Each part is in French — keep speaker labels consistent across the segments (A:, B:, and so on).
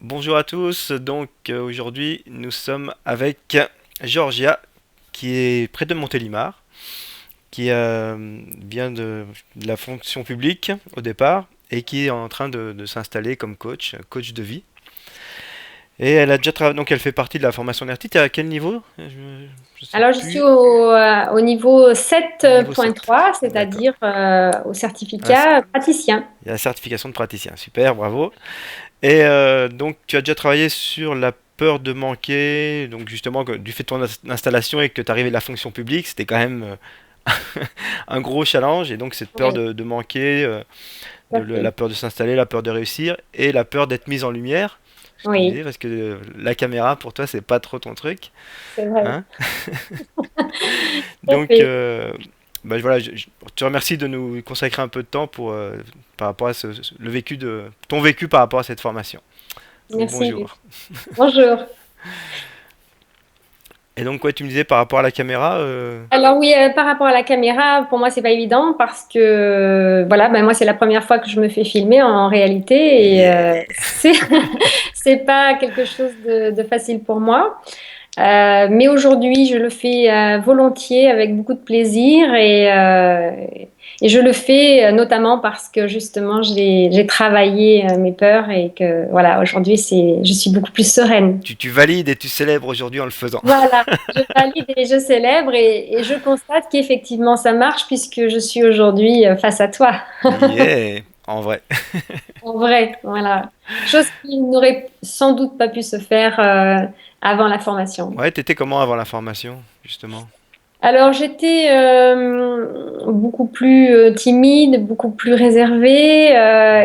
A: Bonjour à tous, donc aujourd'hui nous sommes avec Georgia qui est près de Montélimar, qui vient de la fonction publique au départ et qui est en train de s'installer comme coach de vie. Et elle a déjà travaillé, donc elle fait partie de la formation NERTI. T'es à quel niveau? Je sais
B: Alors, je suis
A: plus.
B: au niveau
A: Niveau 7.
B: 7.3,
A: D'accord.
B: c'est-à-dire au
A: Ah,
B: certificat praticien.
A: il y a la certification de praticien, super, bravo. Et donc, tu as déjà travaillé sur la peur de manquer, donc justement, du fait de ton installation et que tu arrives de la fonction publique, c'était quand même un gros challenge. Et donc, cette peur
B: Oui,
A: de manquer,
B: tout à
A: la
B: fait.
A: peur de s'installer, la peur de réussir et la peur d'être mise en lumière, ce que tu me disais,
B: Oui,
A: parce que la caméra, pour toi, c'est pas trop ton truc.
B: c'est vrai.
A: Hein.
B: Tout à
A: Donc,
B: fait.
A: bah, voilà, je te remercie de nous consacrer un peu de temps par rapport à le vécu ton vécu par rapport à cette formation. Donc,
B: Merci.
A: bonjour.
B: Bonjour.
A: Et donc, ouais, tu me disais par rapport à la caméra.
B: Alors oui, par rapport à la caméra, pour moi, c'est pas évident parce que voilà, ben moi, c'est la première fois que je me fais filmer en réalité et
A: Yeah.
B: c'est pas quelque chose de facile pour moi. Mais aujourd'hui, je le fais volontiers, avec beaucoup de plaisir et je le fais notamment parce que justement, j'ai travaillé mes peurs et que voilà, aujourd'hui, je suis beaucoup plus sereine.
A: Tu valides et tu célèbres aujourd'hui en le faisant.
B: Voilà, je valide et je célèbre et je constate qu'effectivement, ça marche puisque je suis aujourd'hui face à toi.
A: Yeah, en vrai.
B: En vrai, voilà. Chose qui n'aurait sans doute pas pu se faire avant la formation.
A: Ouais, t'étais comment avant la formation, justement?
B: Alors j'étais beaucoup plus timide, beaucoup plus réservée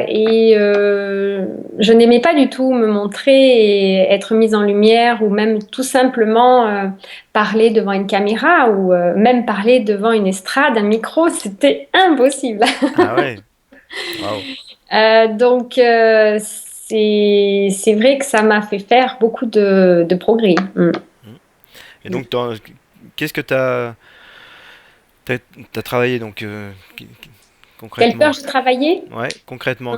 B: et je n'aimais pas du tout me montrer et être mise en lumière ou même tout simplement parler devant une caméra ou même parler devant une estrade, un micro, c'était impossible.
A: Ah ouais, waouh.
B: Donc c'est vrai que ça m'a fait faire beaucoup de progrès. Mm.
A: Hmm. Et donc, qu'est-ce que t'as travaillé donc
B: Quelle peur
A: concrètement?
B: j'ai travaillé?
A: Ouais, concrètement,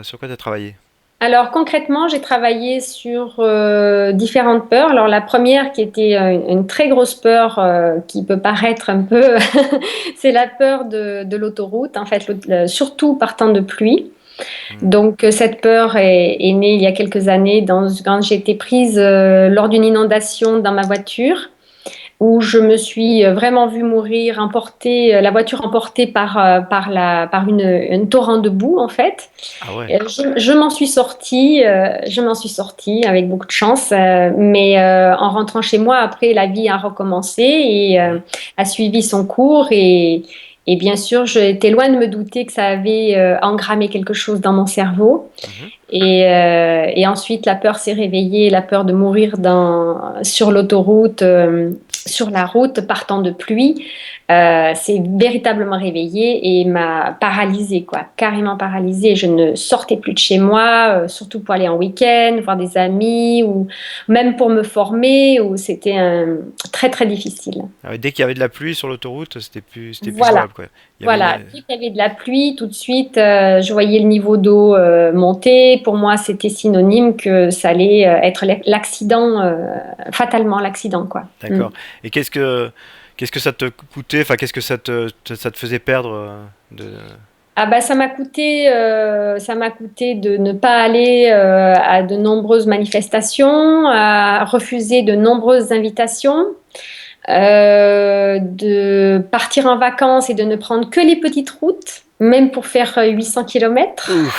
A: sur quoi t'as travaillé?
B: Alors concrètement, j'ai travaillé sur différentes peurs. Alors la première qui était une très grosse peur qui peut paraître un peu, c'est la peur de l'autoroute, en fait, surtout par temps de pluie.
A: Hmm.
B: Donc cette peur est née il y a quelques années quand j'ai été prise lors d'une inondation dans ma voiture où je me suis vraiment vue mourir, la voiture emportée par une torrent de boue en fait.
A: Ah ouais,
B: Je m'en suis sortie avec beaucoup de chance, mais en rentrant chez moi, après, la vie a recommencé et
A: mhm,
B: a suivi son cours et bien sûr, j'étais loin de me douter que ça avait engrammé quelque chose dans mon cerveau.
A: mhm.
B: Et ensuite, la peur s'est réveillée, la peur de mourir sur l'autoroute, sur la route, partant de pluie, s'est véritablement réveillée et m'a paralysée, quoi, carrément paralysée. Je ne sortais plus de chez moi, surtout pour aller en week-end, voir des amis ou même pour me former, où très, très difficile.
A: Ah ouais, dès qu'il y avait de la pluie sur l'autoroute, c'était plus
B: Voilà.
A: jouable, quoi. Il y avait
B: Voilà, dès qu'il y avait de la pluie, tout de suite, je voyais le niveau d'eau monter. Pour moi, c'était synonyme que ça allait être l'accident, fatalement l'accident, quoi. Mm.
A: d'accord. Et qu'est-ce que ça te coûtait, enfin, qu'est-ce que ça te faisait perdre de...
B: Ah bah ça m'a coûté de ne pas aller à de nombreuses manifestations, à refuser de nombreuses invitations, de partir en vacances et de ne prendre que les petites routes, même pour faire 800 kilomètres.
A: Ouh,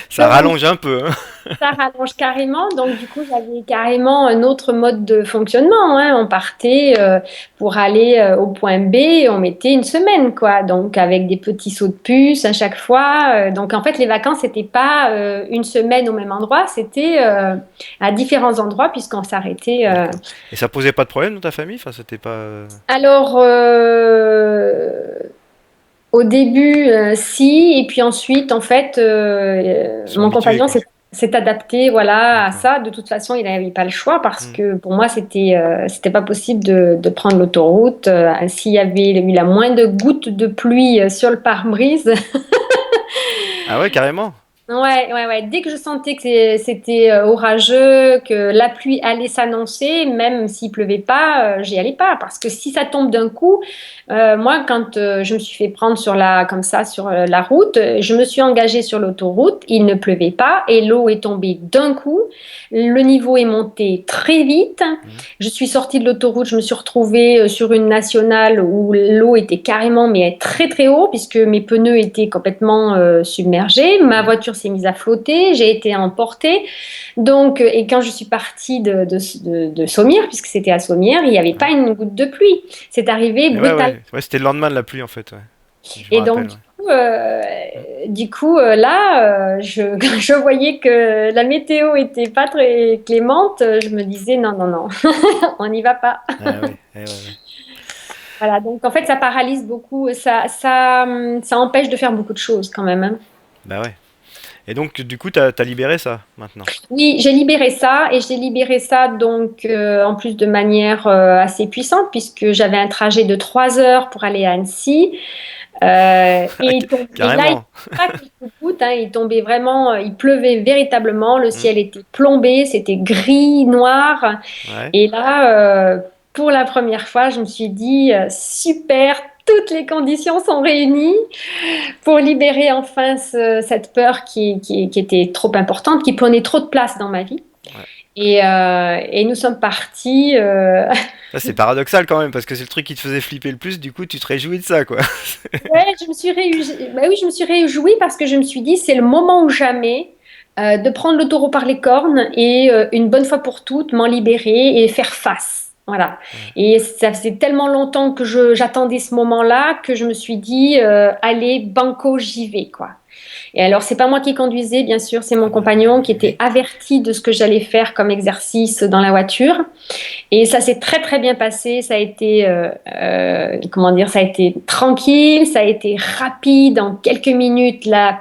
A: ça rallonge un peu, hein.
B: Ça rallonge carrément, donc du coup j'avais carrément un autre mode de fonctionnement, hein. On partait pour aller au point B, on mettait une semaine quoi, donc avec des petits sauts de puce à chaque fois. Donc en fait les vacances c'était pas une semaine au même endroit, c'était à différents endroits puisqu'on s'arrêtait.
A: D'accord. Et ça posait pas de problème dans ta famille? Enfin, c'était pas...
B: Alors au début, si, et puis ensuite, en fait,
A: Ils sont
B: mon
A: habitués,
B: compagnon
A: quoi.
B: s'est adapté, voilà, à
A: D'accord.
B: ça. De toute façon, il n'avait pas le choix parce
A: Hmm.
B: que pour moi, c'était pas possible de prendre l'autoroute. S'il y avait eu la moindre goutte de pluie sur le pare-brise,
A: Ah ouais, carrément.
B: Ouais. Dès que je sentais que c'était orageux, que la pluie allait s'annoncer, même s'il pleuvait pas, j'y allais pas. Parce que si ça tombe d'un coup, moi, quand je me suis fait prendre comme ça, sur la route, je me suis engagée sur l'autoroute, il ne pleuvait pas et l'eau est tombée d'un coup. Le niveau est monté très vite.
A: Mhm.
B: Je suis sortie de l'autoroute, je me suis retrouvée sur une nationale où l'eau était carrément, mais très très haut, puisque mes pneus étaient complètement submergés. Ma
A: Mhm.
B: voiture s'est mise à flotter, j'ai été emportée. Donc, et quand je suis partie de Sommières, puisque c'était à Sommières, il n'y avait pas
A: Ouais.
B: une goutte de pluie. C'est arrivé
A: Et ouais,
B: brutal.
A: ouais, c'était le lendemain de la pluie en fait. Ouais. Je me
B: Et donc,
A: rappelle. Ouais.
B: du coup là, je voyais que la météo était pas très clémente. Je me disais non, non, non, on n'y va pas.
A: Ah ouais, ouais.
B: Voilà, donc en fait, ça paralyse beaucoup, ça empêche de faire beaucoup de choses quand même, hein.
A: Bah ouais. Et donc, du coup, t'as libéré ça maintenant.
B: Oui, j'ai libéré ça et j'ai libéré ça donc en plus de manière assez puissante puisque j'avais un trajet de 3 heures pour aller à Annecy. Et là, il
A: Carrément.
B: tombait pas quelques gouttes, hein, il tombait vraiment, il pleuvait véritablement, le
A: Mhm.
B: ciel était plombé, c'était gris, noir.
A: Ouais.
B: Et là, pour la première fois, je me suis dit, super, toutes les conditions sont réunies pour libérer enfin cette peur qui était trop importante, qui prenait trop de place dans ma vie.
A: Ouais.
B: Et nous sommes partis.
A: Ça, c'est paradoxal quand même, parce que c'est le truc qui te faisait flipper le plus, du coup, tu te réjouis de ça, quoi.
B: Ouais, bah oui, je me suis réjouie parce que je me suis dit, c'est le moment ou jamais de prendre le taureau par les cornes et une bonne fois pour toutes m'en libérer et faire face. Voilà.
A: Ouais.
B: Et ça faisait tellement longtemps que j'attendais ce moment-là que je me suis dit, allez, banco, j'y vais, quoi. Et alors, c'est pas moi qui conduisais, bien sûr, c'est mon
A: Ah bah,
B: compagnon qui était
A: oui.
B: averti de ce que j'allais faire comme exercice dans la voiture. Et ça s'est très très bien passé. Ça a été, comment dire, ça a été tranquille, ça a été rapide. En quelques minutes, la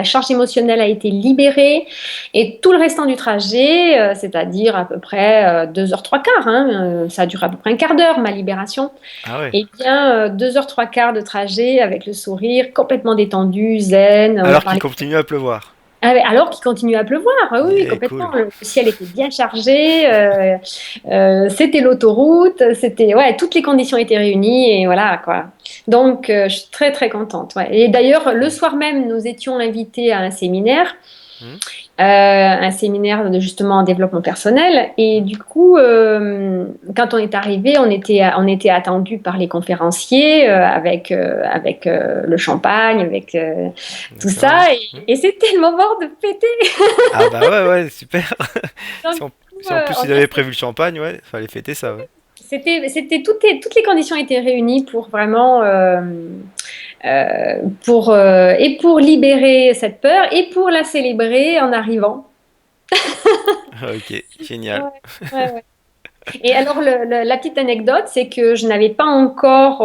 B: charge émotionnelle a été libérée. Et tout le restant du trajet, c'est-à-dire à peu près 2 heures trois quarts, hein, ça a duré à peu près un quart d'heure ma libération.
A: Ah ouais.
B: Et bien 2 heures trois quarts de trajet avec le sourire complètement détendu, zen. On a
A: Alors qu'il
B: parlé.
A: continue à pleuvoir.
B: Ah ouais, alors qu'il continue à pleuvoir, ah oui, oui,
A: Eh,
B: complètement.
A: cool.
B: Le ciel était bien chargé, c'était l'autoroute, c'était ouais, toutes les conditions étaient réunies et voilà quoi. Donc je suis très très contente. Ouais. Et d'ailleurs le soir même, nous étions invités à
A: Hmm.
B: un séminaire justement en développement personnel. Et du coup, quand on est arrivé, on était attendu par les conférenciers avec le champagne, avec tout
A: D'accord, ouais.
B: ça.
A: Hmm.
B: Et c'était le moment de fêter.
A: Ah bah ouais, ouais, super.
B: Donc,
A: Si en,
B: du coup,
A: si en plus
B: on
A: ils
B: a
A: avaient prévu le champagne, ouais, fallait fêter ça, ouais.
B: toutes les conditions étaient réunies pour vraiment et pour libérer cette peur et pour la célébrer en arrivant.
A: Ok, génial.
B: Ouais, ouais. Et alors, la petite anecdote, c'est que je n'avais pas encore,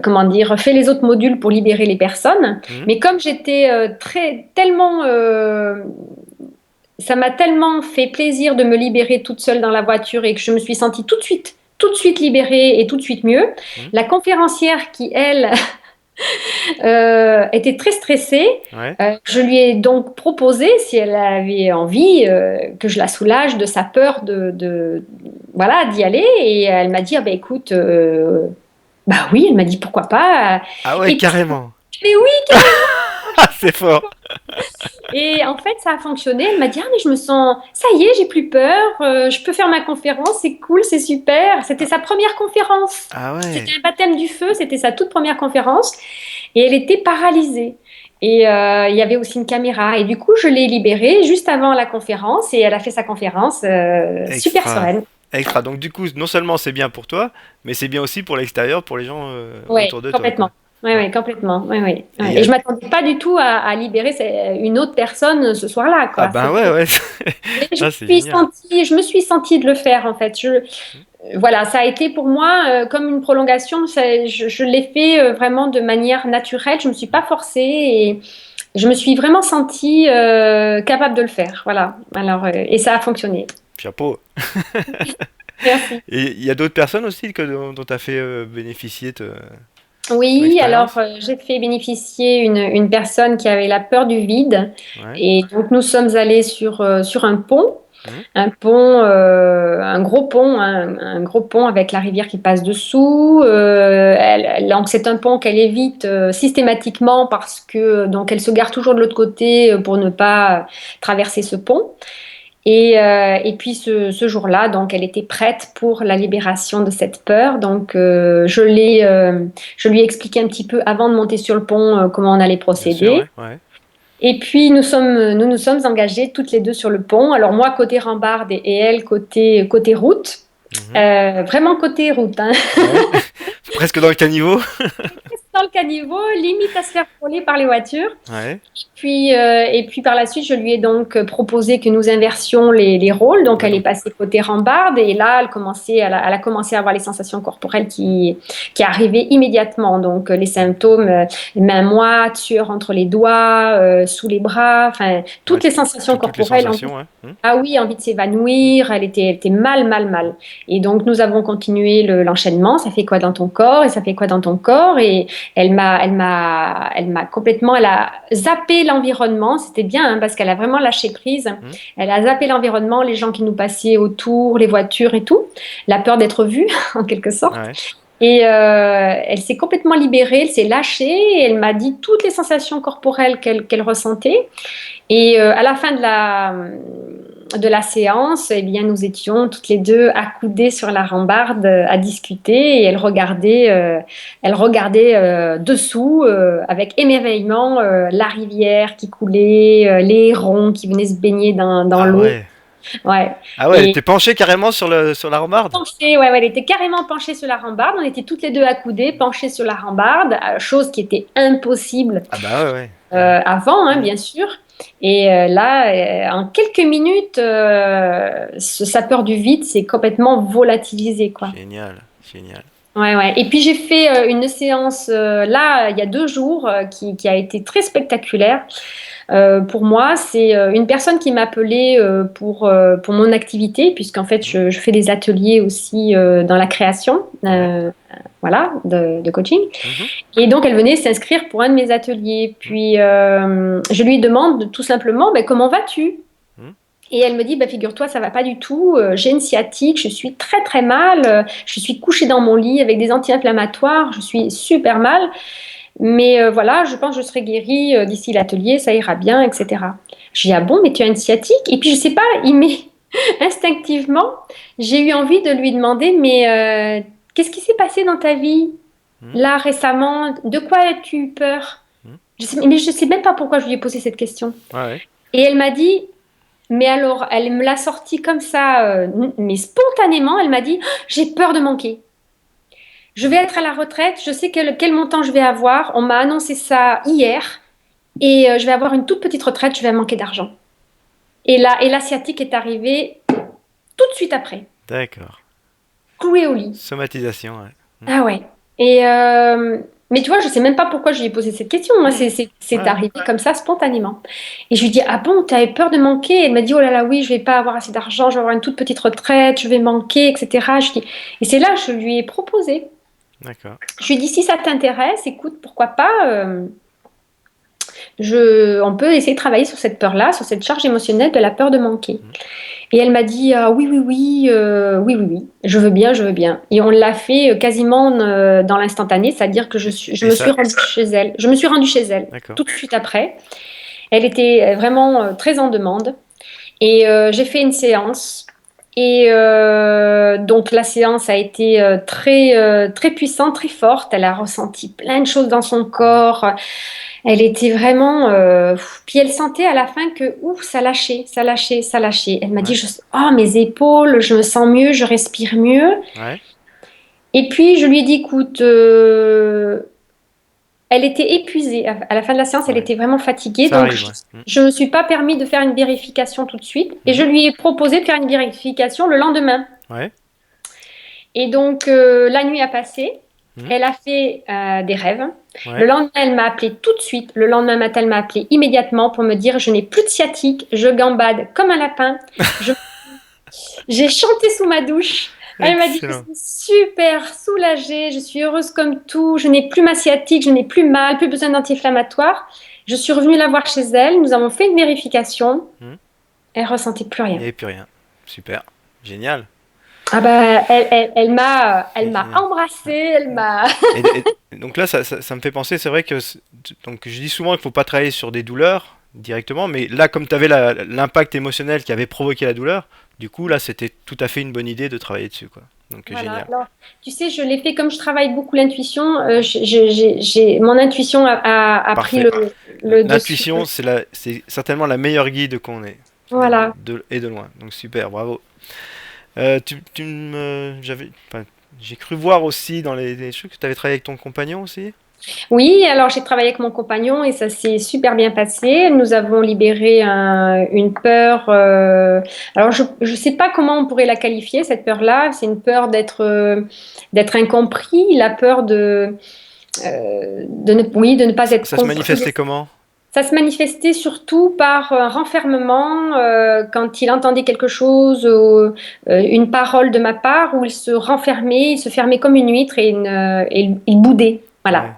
B: comment dire, fait les autres modules pour libérer les personnes.
A: Hmm.
B: Mais comme j'étais tellement, ça m'a tellement fait plaisir de me libérer toute seule dans la voiture et que je me suis sentie tout de suite libérée et tout de suite mieux.
A: Hmm.
B: La conférencière qui, elle, était très stressée.
A: Ouais.
B: Je lui ai donc proposé, si elle avait envie, que je la soulage de sa peur voilà, d'y aller. Et elle m'a dit, ah ben écoute, bah oui, elle m'a dit pourquoi pas.
A: Ah ouais,
B: Et puis,
A: carrément.
B: mais oui, carrément.
A: Ah, c'est fort.
B: Et en fait, ça a fonctionné. Elle m'a dit, ah mais je me sens, ça y est, j'ai plus peur. Je peux faire ma conférence, c'est cool, c'est super. C'était sa première conférence.
A: Ah
B: C'était
A: ouais.
B: un baptême du feu, c'était sa toute première conférence. Et elle était paralysée. Et il y avait aussi une caméra. Et du coup, je l'ai libérée juste avant la conférence et elle a fait sa conférence super
A: Extra.
B: sereine.
A: Extra. Donc du coup, non seulement c'est bien pour toi, mais c'est bien aussi pour l'extérieur, pour les gens
B: Oui,
A: autour de toi, quoi.
B: complètement. Oui,
A: Ouais.
B: oui, complètement. Oui, oui.
A: Et
B: Ouais. Et je m'attendais pas du tout à libérer une autre personne ce soir-là,
A: ah
B: quoi.
A: ben ouais, ouais.
B: Mais
A: Ah, c'est génial.
B: je me suis sentie de le faire, en fait. Voilà, ça a été pour moi comme une prolongation. Je l'ai fait vraiment de manière naturelle. Je me suis pas forcée et je me suis vraiment sentie capable de le faire. Voilà. Alors, et ça a fonctionné.
A: Chapeau.
B: Merci.
A: Et il y a d'autres personnes aussi dont tu as fait bénéficier. ton
B: Oui, alors
A: expérience?
B: j'ai fait bénéficier une personne qui avait la peur du vide.
A: Ouais.
B: Et donc nous sommes allés sur un pont.
A: Mhm.
B: Un gros pont, un gros pont avec la rivière qui passe dessous. Donc c'est un pont qu'elle évite systématiquement parce que donc elle se gare toujours de l'autre côté pour ne pas traverser ce pont. Et puis ce jour-là, donc elle était prête pour la libération de cette peur. Donc je lui ai expliqué un petit peu avant de monter sur le pont comment on allait
A: Bien sûr,
B: procéder.
A: ouais. Ouais.
B: Et puis nous sommes engagés toutes les deux sur le pont. Alors moi côté rambarde et elle côté route.
A: Mhm.
B: Vraiment côté route, hein.
A: Ouais. Presque dans le caniveau.
B: Dans le caniveau, limite à se faire frôler par les voitures.
A: Ouais.
B: Et puis par la suite, je lui ai donc proposé que nous inversions les rôles. Donc
A: Ouais,
B: elle est
A: donc,
B: passée côté rambarde et là, elle a commencé à avoir les sensations corporelles qui arrivaient immédiatement. Donc les symptômes, mains moites, sueur entre les doigts, sous les bras, enfin
A: ouais,
B: toutes les sensations
A: toutes les
B: corporelles.
A: sensations, ouais.
B: Ah oui, envie de s'évanouir, elle était mal, mal, mal. Et donc nous avons continué l'enchaînement. Ça fait quoi dans ton corps et ça fait quoi dans ton corps? Et elle m'a complètement, elle a zappé l'environnement. C'était bien hein, parce qu'elle a vraiment lâché prise.
A: Mhm.
B: Elle a zappé l'environnement, les gens qui nous passaient autour, les voitures et tout. La peur d'être vue, en quelque sorte.
A: Ouais.
B: Et elle s'est complètement libérée, elle s'est lâchée et elle m'a dit toutes les sensations corporelles qu'elle ressentait. Et à la fin de la séance, eh bien, nous étions toutes les deux accoudées sur la rambarde à discuter et elle regardait dessous avec émerveillement la rivière qui coulait, les hérons qui venaient se baigner dans
A: Ah
B: l'eau.
A: ouais.
B: Ouais.
A: Ah ouais, elle
B: Et
A: était penchée carrément sur la rambarde.
B: penchée, ouais, ouais, elle était carrément penchée sur la rambarde. On était toutes les deux accoudées, penchées sur la rambarde, chose qui était impossible
A: Ah bah ouais, ouais. Ouais.
B: avant, hein,
A: Mhm.
B: bien sûr. Et là, en quelques minutes, sa peur du vide s'est complètement volatilisée, quoi.
A: Génial, génial.
B: Ouais, ouais. Et puis j'ai fait une séance là, il y a 2 jours, qui a été très spectaculaire. Pour moi, c'est une personne qui m'a appelée pour mon activité, puisqu'en fait,
A: Mhm.
B: je fais des ateliers aussi dans la création,
A: Ouais.
B: voilà, de coaching.
A: Mhm.
B: Et donc, elle venait s'inscrire pour un de mes ateliers.
A: Mhm.
B: Puis, je lui demande tout simplement, ben, comment vas-tu?
A: Mhm.
B: Et elle me dit, bah, figure-toi, ça va pas du tout. J'ai une sciatique, je suis très très mal. Je suis couchée dans mon lit avec des anti-inflammatoires. Je suis super mal. Mais voilà, je pense que je serai guérie d'ici l'atelier, ça ira bien, etc. Je dis, ah bon, mais tu as une sciatique? Et puis, je sais pas, instinctivement, j'ai eu envie de lui demander, mais qu'est-ce qui s'est passé dans ta vie
A: Mhm.
B: là récemment? De quoi as-tu eu peur?
A: Mhm.
B: Mais je sais même pas pourquoi je lui ai posé cette question.
A: Ouais, ouais.
B: Et elle m'a dit, mais alors, elle me l'a sorti comme ça, mais spontanément, elle m'a dit, ah, j'ai peur de manquer. Je vais être à la retraite, je sais quel montant je vais avoir. On m'a annoncé ça hier et je vais avoir une toute petite retraite, je vais manquer d'argent. Et l'asiatique est arrivée tout de suite après,
A: D'accord.
B: clouée au lit.
A: Somatisation, ouais. Mhm.
B: Ah ouais. Et mais tu vois, je sais même pas pourquoi je lui ai posé cette question. Moi,
A: Mhm.
B: c'est
A: Ouais.
B: arrivé comme ça spontanément. Et je lui dis, ah bon, tu avais peur de manquer? Elle m'a dit, oh là là, oui, je vais pas avoir assez d'argent, je vais avoir une toute petite retraite, je vais manquer, etc. Je dis, et c'est là que je lui ai proposé.
A: D'accord.
B: Je lui ai dit, si ça t'intéresse, écoute, pourquoi pas, on peut essayer de travailler sur cette peur-là, sur cette charge émotionnelle de la peur de manquer.
A: Mhm.
B: Et elle m'a dit ah, oui, oui, oui, oui, oui, oui, je veux bien, je veux bien. Et on l'a fait quasiment dans l'instantané, c'est-à-dire que je
A: Et
B: me suis
A: ça,
B: rendue chez elle. Je me suis rendue chez elle
A: d'accord.
B: tout de suite après. Elle était vraiment très en demande. Et j'ai fait une séance. Et donc la séance a été très puissante, très forte. Elle a ressenti plein de choses dans son
A: Mhm.
B: corps. Elle était vraiment. Puis elle sentait à la fin que ouf, ça lâchait, ça lâchait, ça lâchait. Elle m'a dit
A: Ouais.
B: oh, mes épaules, je me sens mieux, je respire mieux.
A: Ouais.
B: Et puis je lui ai dit écoute, elle était épuisée. À la fin de la séance, elle
A: Ouais.
B: était vraiment fatiguée.
A: Ça
B: Donc
A: arrive, ouais. Mhm.
B: je ne me suis pas permis de faire une vérification tout de suite. Et je
A: Mhm.
B: lui ai proposé de faire une vérification le lendemain.
A: Ouais.
B: Et donc la nuit a passé.
A: Mhm.
B: Elle a fait des rêves. Le
A: Ouais.
B: lendemain, elle m'a appelé tout de suite. Le lendemain matin, elle m'a appelé immédiatement pour me dire je n'ai plus de sciatique, je gambade comme un lapin. Je- J'ai chanté sous ma douche. Elle m'a dit, je
A: Excellent.
B: suis super soulagée, je suis heureuse comme tout, je n'ai plus ma sciatique, je n'ai plus mal, plus besoin d'anti-inflammatoire. Je suis revenue la voir chez elle, nous avons fait une vérification,
A: Hmm.
B: elle ressentait plus
A: Il n'y
B: rien.
A: avait plus rien. Super. Génial.
B: Ah bah, elle m'a
A: Génial.
B: embrassée, elle m'a.
A: Et donc là, ça me fait penser, c'est vrai que donc je dis souvent qu'il faut pas travailler sur des douleurs directement, mais là, comme tu avais l'impact émotionnel qui avait provoqué la douleur, du coup, là, c'était tout à fait une bonne idée de travailler dessus, quoi. Donc
B: Voilà.
A: génial.
B: Alors, tu sais, je l'ai fait comme je travaille beaucoup l'intuition. Mon intuition a pris
A: Parfait.
B: le dessus.
A: L'intuition, c'est certainement la meilleure guide qu'on ait,
B: Voilà.
A: et de loin. Donc super, bravo. Enfin, j'ai cru voir aussi dans les trucs que tu avais travaillé avec ton compagnon aussi.
B: Oui, alors j'ai travaillé avec mon compagnon et ça s'est super bien passé. Nous avons libéré une peur. Alors je sais pas comment on pourrait la qualifier, cette peur-là. C'est une peur d'être incompris, la peur oui, de ne pas être
A: Ça se
B: compris.
A: manifestait comment?
B: Ça se manifestait surtout par un renfermement quand il entendait quelque chose, une parole de ma part, où il se fermait comme une huître et il boudait. Voilà.
A: Ouais.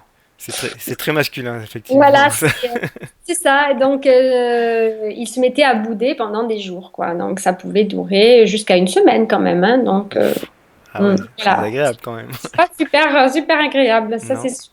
A: C'est très masculin, effectivement.
B: Voilà, c'est ça. Donc, il se mettait à bouder pendant des jours, quoi. Donc, ça pouvait durer jusqu'à une semaine quand même, hein. Donc,
A: Ah ouais, c'est
B: voilà.
A: désagréable quand même.
B: C'est pas super, super agréable, ça c'est
A: Non?
B: sûr.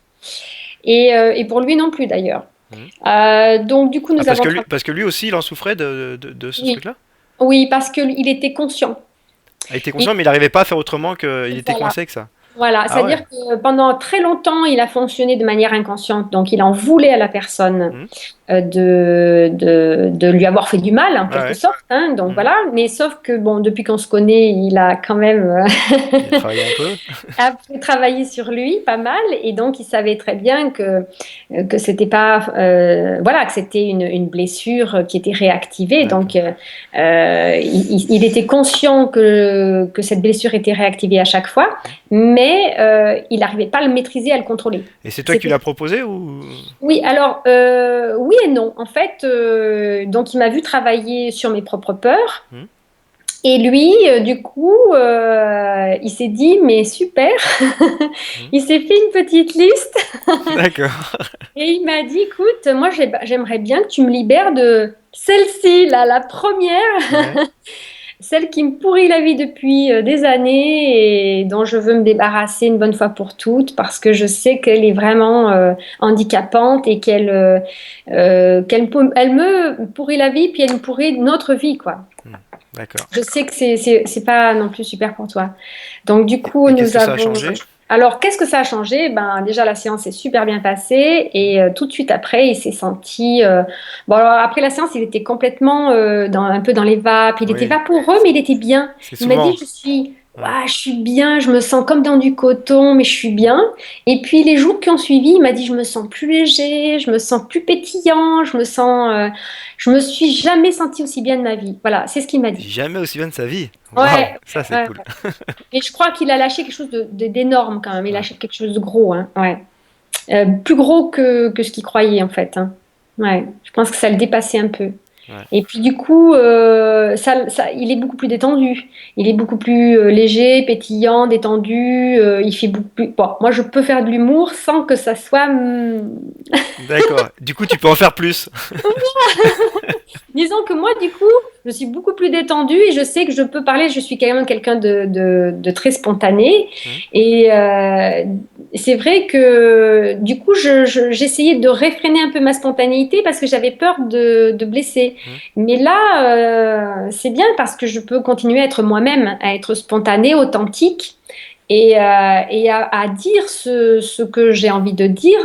B: Et pour lui non plus d'ailleurs.
A: Mhm.
B: Donc, du coup,
A: Ah,
B: nous avons travaillé.
A: parce que lui aussi, il en souffrait de ce
B: Oui,
A: truc-là?
B: oui, parce qu'il était conscient.
A: Ah, il était
B: Et
A: conscient, mais il n'arrivait pas à faire autrement qu'il était
B: voilà.
A: coincé avec ça.
B: Voilà,
A: Ah ouais.
B: c'est-à-dire que pendant très longtemps, il a fonctionné de manière inconsciente. Donc, il en voulait à la personne
A: Mhm.
B: de lui avoir fait du mal, en
A: Ah
B: quelque
A: ouais.
B: sorte, hein. Donc,
A: Mhm.
B: voilà. Mais sauf que, bon, depuis qu'on se connaît, il a quand même
A: Il a travaillé un peu.
B: après travaillé sur lui pas mal. Et donc, il savait très bien que c'était pas, voilà, que c'était une blessure qui était réactivée. Donc,
A: D'accord.
B: il était conscient que cette blessure était réactivée à chaque fois, mais il n'arrivait pas à le maîtriser, à le contrôler.
A: Et c'est toi qui
B: C'était
A: l'as proposé ou?
B: oui, alors oui et non. En fait, donc il m'a vu travailler sur mes propres peurs.
A: Mhm.
B: Et lui, du coup, il s'est dit, mais super,
A: Mhm.
B: il s'est fait une petite liste
A: D'accord.
B: et il m'a dit, écoute, moi j'aimerais bien que tu me libères de celle-ci, là, la première,
A: Ouais.
B: celle qui me pourrit la vie depuis des années et dont je veux me débarrasser une bonne fois pour toutes parce que je sais qu'elle est vraiment handicapante et elle me pourrit la vie puis elle me pourrit notre vie, quoi.
A: Mhm. D'accord.
B: Je sais que c'est pas non plus super pour toi. Donc du coup,
A: Et qu'est-ce
B: nous
A: que ça a
B: avons.
A: changé?
B: Alors, qu'est-ce que ça a changé? Ben déjà la séance s'est super bien passée et tout de suite après, il s'est senti. Bon, alors, après la séance, il était complètement un peu dans les vapes. Il était
A: Oui.
B: vaporeux, mais il était bien.
A: C'est
B: Il m'a dit,
A: souvent. Ouais.
B: je suis bien, je me sens comme dans du coton, mais je suis bien. Et puis les jours qui ont suivi, il m'a dit, je me sens plus léger, je me sens plus pétillant, je me suis jamais senti aussi bien de ma vie. Voilà, c'est ce qu'il m'a dit.
A: Jamais aussi bien de sa vie. Waouh,
B: Ouais,
A: ça c'est
B: ouais.
A: cool.
B: Et je crois qu'il a lâché quelque chose d'énorme quand même. Il a
A: Ouais.
B: lâché quelque chose de gros, hein. Ouais. Plus gros que ce qu'il croyait en fait, hein. Ouais. Je pense que ça le dépassait un peu.
A: Ouais.
B: Et puis du coup, il est beaucoup plus détendu. Il est beaucoup plus léger, pétillant, détendu. Il fait beaucoup plus. Bon, moi, je peux faire de l'humour sans que ça soit.
A: D'accord. Du coup, tu peux en faire plus.
B: Disons que moi, du coup, je suis beaucoup plus détendue et je sais que je peux parler. Je suis quand même quelqu'un de très spontané.
A: Mhm.
B: Et c'est vrai que, du coup, j'essayais de réfréner un peu ma spontanéité parce que j'avais peur de blesser.
A: Mhm.
B: Mais là, c'est bien parce que je peux continuer à être moi-même, à être spontanée, authentique. Et à dire ce que j'ai envie de dire,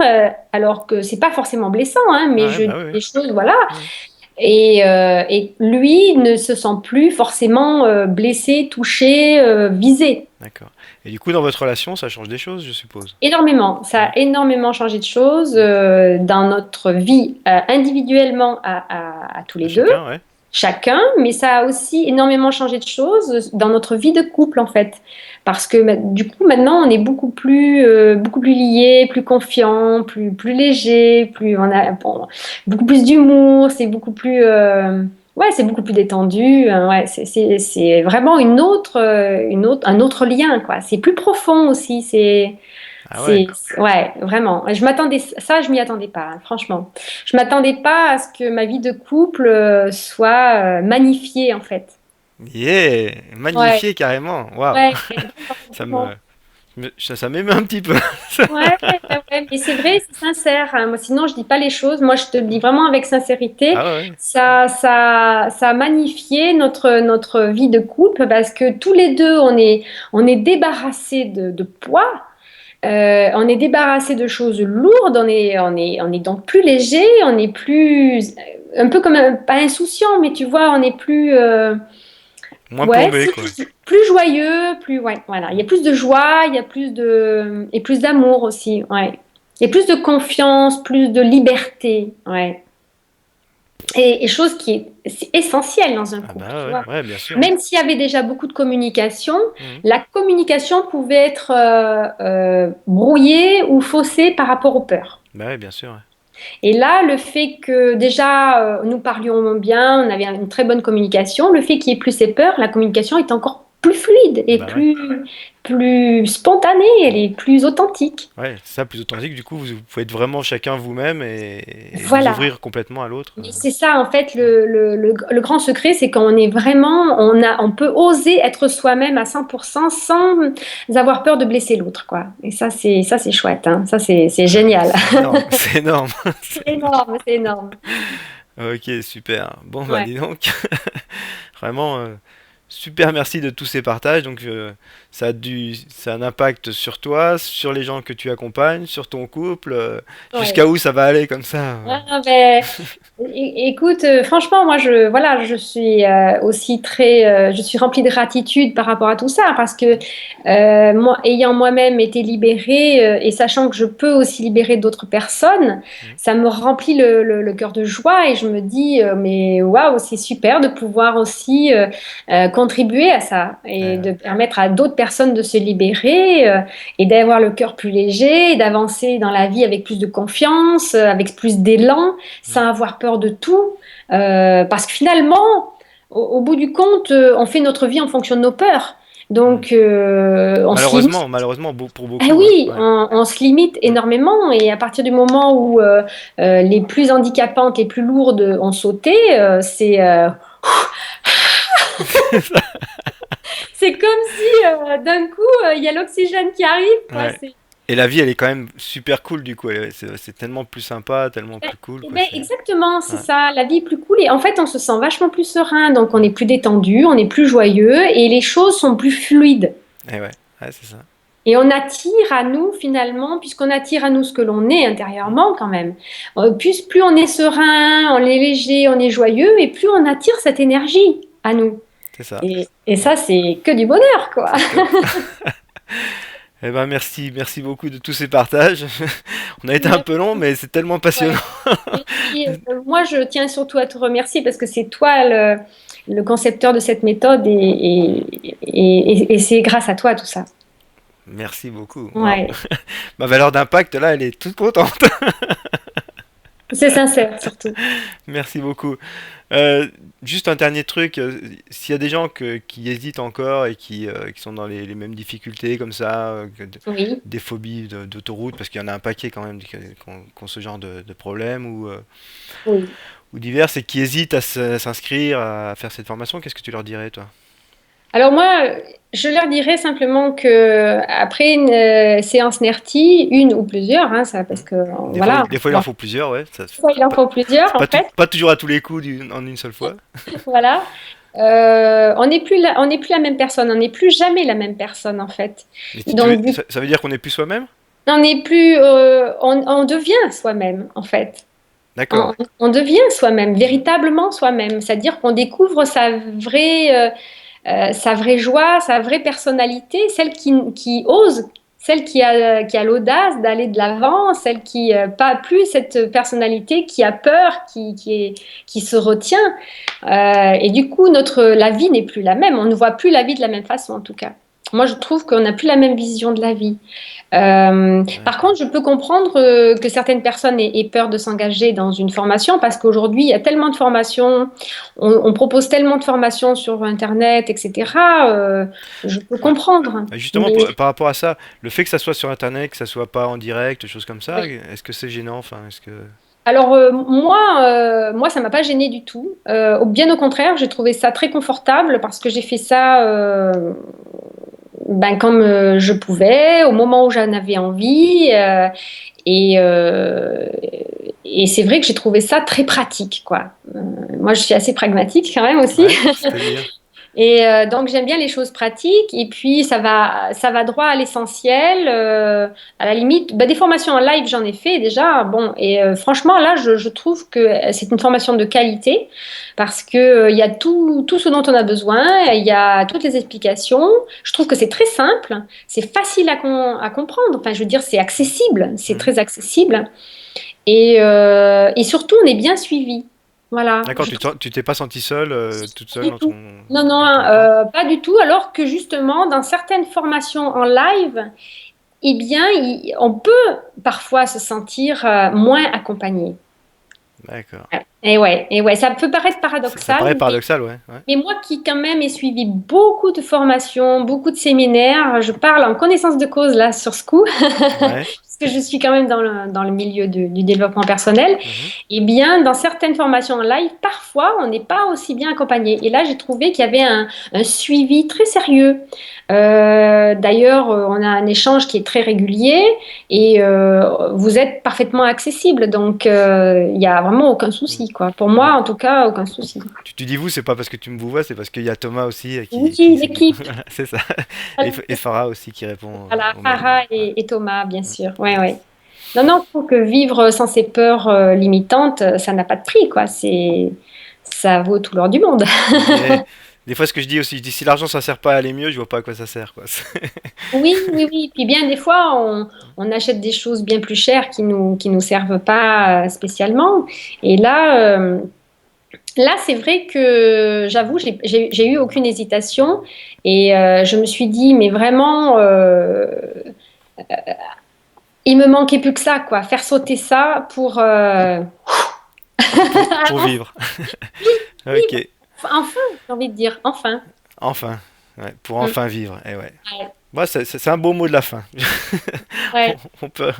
B: alors que c'est pas forcément blessant, hein, mais
A: Ouais,
B: je
A: bah
B: dis
A: oui,
B: des choses, voilà,
A: oui. Mhm.
B: et lui ne se sent plus forcément blessé, touché, visé.
A: D'accord. Et du coup, dans votre relation, ça change des choses, je suppose.
B: Énormément. Ça
A: Mhm.
B: a énormément changé de choses
A: Mhm.
B: dans notre vie individuellement à tous
A: À
B: les deux,
A: chacun, ouais.
B: chacun, mais ça a aussi énormément changé de choses dans notre vie de couple en fait. Parce que du coup, maintenant, on est beaucoup plus liés, plus confiants, plus léger, plus, on a bon, beaucoup plus d'humour, c'est beaucoup plus. Ouais, c'est beaucoup plus détendu. Ouais, c'est vraiment un autre lien, quoi. C'est plus profond aussi.
A: Ah ouais.
B: Ouais, vraiment. Ça, je m'y attendais pas, hein, franchement. Je m'attendais pas à ce que ma vie de couple soit magnifiée, en fait.
A: Yeah!
B: Ouais,
A: Magnifié carrément. Waouh!
B: ouais,
A: Ça
B: vraiment.
A: ça m'émeut un petit peu.
B: Ouais, ouais, ouais. Mais c'est vrai, c'est sincère, hein. Moi, sinon, je dis pas les choses. Moi, je te le dis vraiment avec sincérité.
A: Ah ouais.
B: Ça a magnifié notre vie de couple parce que tous les deux, on est débarrassés de poids. On est débarrassé de choses lourdes, on est donc plus léger, on est plus, un peu comme, pas insouciant, mais tu vois, on est plus,
A: Moins
B: ouais,
A: plombé, quoi.
B: plus joyeux, plus, ouais, voilà. Il y a plus de joie, il y a et plus d'amour aussi, ouais. Et plus de confiance, plus de liberté, ouais. Et chose qui est c'est essentielle dans un
A: Ah
B: couple,
A: bah
B: tu
A: ouais,
B: vois.
A: ouais, bien sûr.
B: Même s'il y avait déjà beaucoup de communication,
A: Mhm.
B: la communication pouvait être brouillée ou faussée par rapport aux peurs.
A: Bah ouais, bien sûr. Ouais.
B: Et là, le fait que déjà nous parlions bien, on avait une très bonne communication, le fait qu'il n'y ait plus ces peurs, la communication est encore plus fluide et
A: Bah ouais.
B: plus spontanée, elle est plus authentique.
A: Ouais, c'est ça, plus authentique. Du coup, vous pouvez être vraiment chacun vous-même et vous
B: Voilà.
A: ouvrir complètement à l'autre.
B: Et c'est ça, en fait, le grand secret, c'est qu'on est vraiment, on peut oser être soi-même à 100% sans avoir peur de blesser l'autre, quoi. Et ça, c'est chouette, hein. Ça, c'est génial.
A: C'est énorme, c'est énorme.
B: C'est énorme, c'est énorme.
A: Ok, super. Bon, bah
B: Ouais.
A: dis donc, vraiment super merci de tous ces partages. Donc, ça a un impact sur toi, sur les gens que tu accompagnes, sur ton couple.
B: Ouais.
A: Jusqu'à où ça va aller comme ça?
B: Ah, ben, écoute, franchement, moi, voilà, je suis aussi je suis remplie de gratitude par rapport à tout ça, parce que moi, ayant moi-même été libérée et sachant que je peux aussi libérer d'autres personnes,
A: Mhm.
B: ça me remplit le cœur de joie et je me dis, mais waouh, c'est super de pouvoir aussi contribuer à ça et
A: Ouais,
B: de permettre à d'autres personnes de se libérer et d'avoir le cœur plus léger, et d'avancer dans la vie avec plus de confiance, avec plus d'élan
A: ouais.
B: sans avoir peur de tout. Parce que finalement, au bout du compte, on fait notre vie en fonction de nos peurs.
A: Mhm.
B: Donc, on se limite.
A: Malheureusement, pour
B: Ah
A: beaucoup, hein.
B: oui,
A: Ouais.
B: on se limite
A: Mhm.
B: énormément et à partir du moment où les plus handicapantes, les plus lourdes ont sauté, c'est comme si d'un coup il y a l'oxygène qui arrive, quoi.
A: Ouais. Et la vie, elle est quand même super cool du coup. C'est tellement plus sympa, tellement
B: Ben,
A: plus cool,
B: eh
A: quoi.
B: ben, exactement, c'est
A: Ouais.
B: ça. La vie est plus cool et en fait, on se sent vachement plus serein. Donc, on est plus détendu, on est plus joyeux et les choses sont plus fluides.
A: Et ouais, c'est ça.
B: Et on attire à nous, finalement, puisqu'on attire à nous ce que l'on est
A: Mhm.
B: intérieurement, quand même. Plus on est serein, on est léger, on est joyeux et plus on attire cette énergie à nous.
A: C'est ça.
B: Et ça, c'est que du bonheur, quoi.
A: C'est top. Eh ben merci beaucoup de tous ces partages. On a été un peu long, mais c'est tellement passionnant.
B: Ouais. Et puis, moi, je tiens surtout à te remercier parce que c'est toi le concepteur de cette méthode et c'est grâce à toi tout ça.
A: Merci beaucoup. Waouh.
B: Ouais,
A: Ma valeur d'impact là, elle est toute contente.
B: c'est sincère surtout.
A: Merci beaucoup. Euh, Juste un dernier truc, s'il y a des gens qui hésitent encore et qui sont dans les mêmes difficultés comme ça,
B: Oui,
A: des phobies d'autoroute, parce qu'il y en a un paquet quand même qui ont ce genre de problème
B: oui.
A: ou divers, et qui hésitent à s'inscrire, à faire cette formation, qu'est-ce que tu leur dirais, toi?
B: Alors moi, je leur dirais simplement que après une séance NERTI, une ou plusieurs, hein, ça, parce
A: Hmm.
B: que voilà,
A: Des fois, il en faut plusieurs, ouais.
B: parfois, il en faut plusieurs
A: C'est
B: en fait,
A: pas toujours à tous les coups en une seule fois.
B: voilà. On n'est plus la même personne, on n'est plus jamais la même personne en fait.
A: Mais
B: Donc du
A: ça veut dire qu'on n'est plus soi-même?
B: On n'est plus, on devient soi-même en fait.
A: D'accord.
B: On devient soi-même, véritablement soi-même. C'est-à-dire qu'on découvre sa vraie joie, sa vraie personnalité, celle qui ose, celle qui a l'audace d'aller de l'avant, celle qui pas plus cette personnalité qui a peur, qui se retient. Et du coup, la vie n'est plus la même. On ne voit plus la vie de la même façon en tout cas. moi, je trouve qu'on n'a plus la même vision de la vie. Par
A: D'accord.
B: contre, je peux comprendre que certaines personnes aient peur de s'engager dans une formation parce qu'aujourd'hui, il y a tellement de formations, on propose tellement de formations sur Internet, etc. Je peux
A: Ouais.
B: comprendre.
A: Justement,
B: Mais
A: par rapport à ça, le fait que ça soit sur Internet, que ça soit pas en direct, des choses comme ça,
B: oui.
A: est-ce que c'est gênant? Enfin, est-ce que...
B: Alors moi, ça m'a pas gêné du tout. Bien au contraire, j'ai trouvé ça très confortable parce que j'ai fait ça ben, comme je pouvais, au moment où j'en avais envie. Et, euh, et c'est vrai que j'ai trouvé ça très pratique, quoi. Moi, je suis assez pragmatique quand même aussi.
A: Ouais, c'est-à-dire?
B: Et donc, j'aime bien les choses pratiques. Et puis, ça va droit à l'essentiel. À la limite, bah, des formations en live, j'en ai fait déjà. Bon, et franchement, là, je trouve que c'est une formation de qualité parce que il y a tout ce dont on a besoin. Il y a toutes les explications. Je trouve que c'est très simple. C'est facile à comprendre. Enfin, je veux dire, c'est accessible. C'est
A: Mhm.
B: très accessible. Et surtout, on est bien suivi. Voilà.
A: D'accord, tu t'es pas senti seule, toute seule
B: Du tout. Non, non,
A: dans ton coin?
B: pas du tout. Alors que justement, dans certaines formations en live, eh bien, on peut parfois se sentir moins accompagné.
A: D'accord.
B: Et ouais, ça peut paraître
A: Ça
B: paradoxal,
A: paraît paradoxal, ouais. Ouais.
B: mais moi qui quand même ai suivi beaucoup de formations, beaucoup de séminaires, je parle en connaissance de cause là sur ce coup,
A: Ouais.
B: parce que je suis quand même dans le milieu du développement personnel.
A: Mhm.
B: Eh bien, dans certaines formations en live, parfois, on n'est pas aussi bien accompagné. Et là, j'ai trouvé qu'il y avait un suivi très sérieux. D'ailleurs, on a un échange qui est très régulier et vous êtes parfaitement accessible. Donc, il n'y a vraiment aucun
A: Mhm.
B: souci, quoi. Pour moi,
A: Bon,
B: en tout cas, aucun souci.
A: tu dis vous, c'est pas parce que tu me vous vois, c'est parce qu'il y a Thomas aussi
B: Oui,
A: qui s'occupe.
B: l'équipe.
A: Voilà, c'est ça. Et Farah aussi qui répond
B: Voilà,
A: aux mails.
B: Farah
A: Ouais.
B: et Thomas, bien
A: Ouais.
B: sûr. Ouais, ouais. Non, non, je trouve que vivre sans ces peurs limitantes, ça n'a pas de prix, quoi. Ça vaut tout l'or du monde.
A: Mais des fois, ce que je dis aussi, je dis si l'argent ça sert pas à aller mieux, je vois pas à quoi ça sert, quoi.
B: Oui, oui, oui. Puis bien des fois, on achète des choses bien plus chères qui nous servent pas spécialement. Et là, c'est vrai que j'avoue, j'ai eu aucune hésitation et je me suis dit, mais vraiment, il me manquait plus que ça, quoi. Faire sauter ça pour
A: Pour vivre. Ok.
B: enfin, j'ai envie de dire, enfin.
A: Enfin. Ouais, pour
B: Mm.
A: enfin vivre. Et ouais.
B: Ouais,
A: Moi, c'est un beau mot de la fin. On,
B: ouais,
A: on peut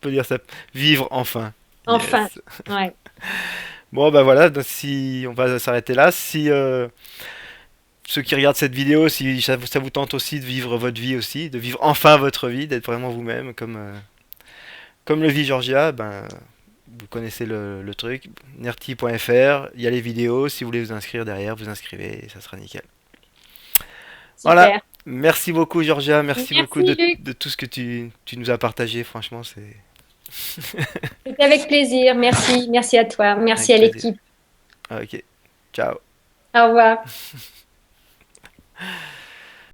A: dire ça. Vivre enfin.
B: enfin.
A: Yes.
B: Ouais.
A: Bon, bah voilà, donc si on va s'arrêter là. Si ceux qui regardent cette vidéo, si ça vous tente aussi de vivre votre vie aussi, de vivre enfin votre vie, d'être vraiment vous-même, comme le vit Georgia, ben vous connaissez le truc. Nerty.fr, il y a les vidéos. Si vous voulez vous inscrire derrière, vous inscrivez et ça sera nickel. Voilà.
B: Super.
A: Merci beaucoup, Georgia. Merci beaucoup
B: Merci, Luc.
A: de tout ce que tu nous as partagé. Franchement, c'est
B: C'était avec plaisir. Merci. Merci à toi. Merci
A: avec
B: à
A: plaisir.
B: l'équipe.
A: Ok. Ciao.
B: Au revoir.